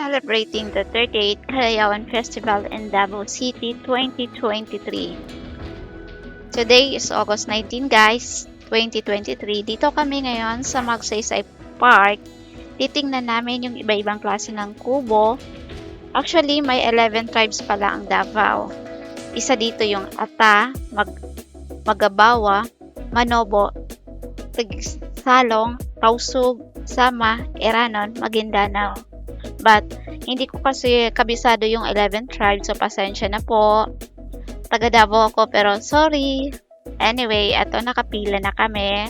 celebrating the 38th Kalayawan Festival in Davao City 2023. Today is August 19 guys, 2023. Dito kami ngayon sa Magsaysay Park. Titingnan namin yung iba-ibang klase ng kubo. Actually, may 11 tribes pala ang Davao. Isa dito yung Ata, Magabawa, Manobo, Salong, Tausug, Sama, Eranon, Maguindanao. But, hindi ko kasi kabisado yung 11 tribes, so pasensya na po. Taga Davao ako, pero sorry. Anyway, eto nakapila na kami.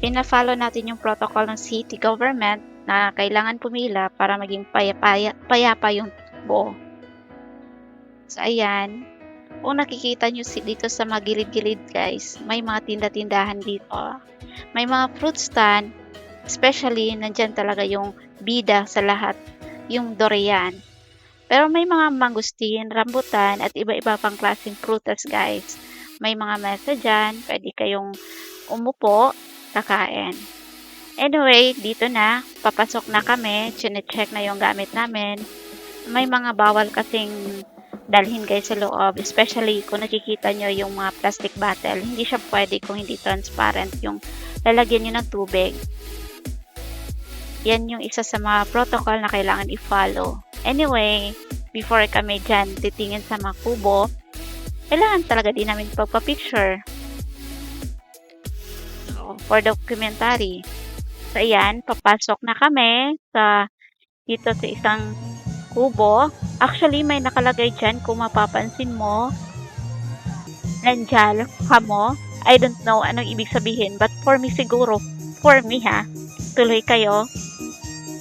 Pina-follow natin yung protocol ng city government na kailangan pumila para maging payapa yung takbo. So, ayan. Kung nakikita nyo dito sa mga gilid-gilid guys, may mga tinda-tindahan dito. May mga fruit stand, especially nandyan talaga yung bida sa lahat, yung durian. Pero may mga mangustin, rambutan, at iba-iba pang klaseng prutas guys. May mga mesa dyan, pwede kayong umupo, kakain. Anyway, dito na, papasok na kami, chine-check na yung gamit namin. May mga bawal kasing dalhin guys sa loob, especially kung nakikita nyo yung mga plastic bottle. Hindi siya pwede kung hindi transparent yung lalagyan nyo ng tubig. Yan yung isa sa mga protocol na kailangan i-follow. Anyway, before kami dyan titingin sa mga kubo, kailangan talaga din namin pagpa-picture. So, for documentary. So, ayan, papasok na kami dito sa isang kubo. Actually, may nakalagay dyan kung mapapansin mo. Nandiyan, kamo. I don't know anong ibig sabihin, but for me siguro, for me ha, tuloy kayo.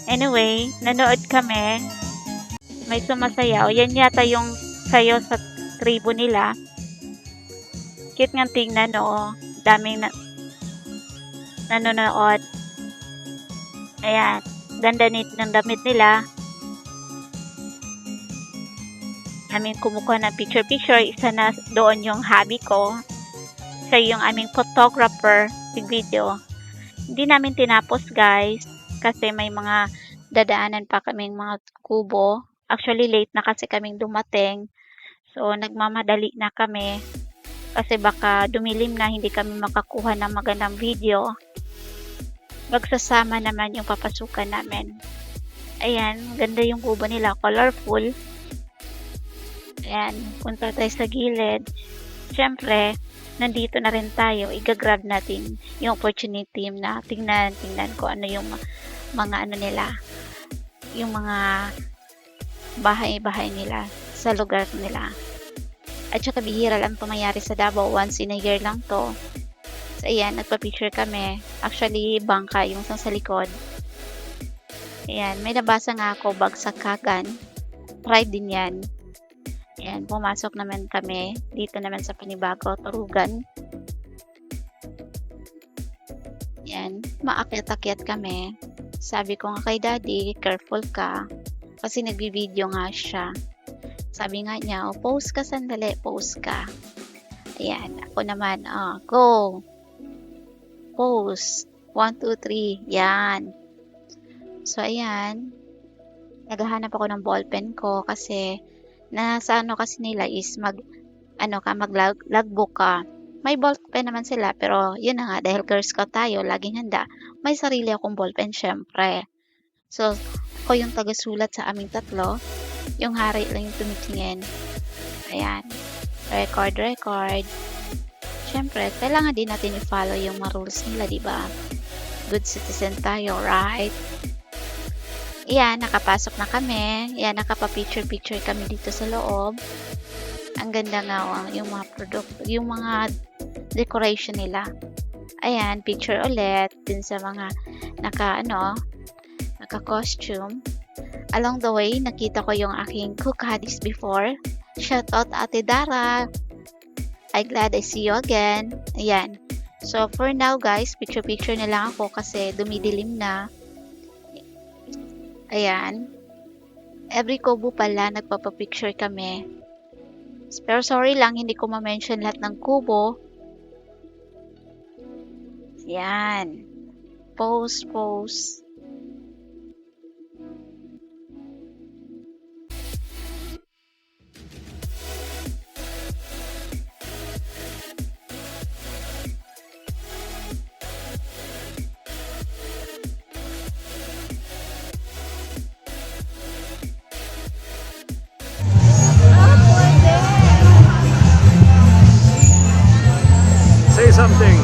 Anyway, nanood kami. May sumasayaw. Yan yata yung sayo sa tribo nila. Cute nga tingnan, no? Daming nanonood. Ayan. Ganda ng damit nila. Aming kumukuha ng picture-picture. Isa na doon yung hobby ko. Siya yung aming photographer. Video. Hindi namin tinapos, guys. Kasi may mga dadaanan pa kaming mga kubo. Actually, late na kasi kaming dumating. So, nagmamadali na kami. Kasi baka dumilim na, hindi kami makakuha ng magandang video. Magsasama naman yung papasukan namin. Ayan, ganda yung kubo nila. Colorful. Ayan, punta tayo sa gilid. Siyempre, nandito na rin tayo. Igagrab natin yung opportunity na tingnan ko ano yung mga ano nila. Yung mga bahay-bahay nila sa lugar nila. At saka bihira lang ito mayari sa Davao. Once in a year lang to. So, ayan, nagpa-picture kami. Actually, bangka yung sa likod. Ayan, may nabasa nga ako, Bagsakagan. Tribe din yan. Ayan, pumasok naman kami. Dito naman sa Panibago, Turugan. Ayan, maakyat-akyat kami. Sabi ko nga kay daddy, careful ka. Kasi nagbibideo nga siya. Sabi nga niya, pause ka sandali, pause ka. Ayan, ako naman, go. Pause. 1, 2, 3. Yan. So, ayan. Naghahanap ako ng ballpen ko kasi nasa ano kasi nila is mag-logbook ka. May ballpen naman sila pero yun na nga dahil Girl Scout tayo, laging handa. May sarili akong ballpen syempre. So, ako yung taga-sulat sa aming tatlo. Yung hari lang yung tumitingin. Ayan. Record. Siyempre, kailangan din natin i-follow yung mga rules nila, diba? Good citizen tayo, right? Ayan, nakapasok na kami. Ayan, nakapa-picture kami dito sa loob. Ang ganda nga, yung mga decoration nila. Ayan, picture ulit din sa mga naka-costume. Along the way, nakita ko yung aking cook hadis before. Shout out Ate Dara. I'm glad I see you again. Ayan. So, for now guys, picture na lang ako kasi dumidilim na. Ayan. Every kubo pala, nagpapapicture kami. Pero sorry lang, hindi ko ma-mention lahat ng kubo. Ayan. Pose. something.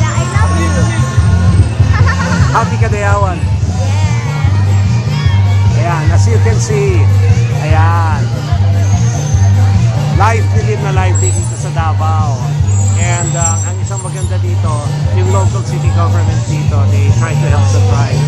I love you. Happy Kadayawan. Yes. Ayan, as you can see, ayan. Lively na lively dito sa Davao. And ang isang maganda dito, yung local city government dito, they try to help the tribe.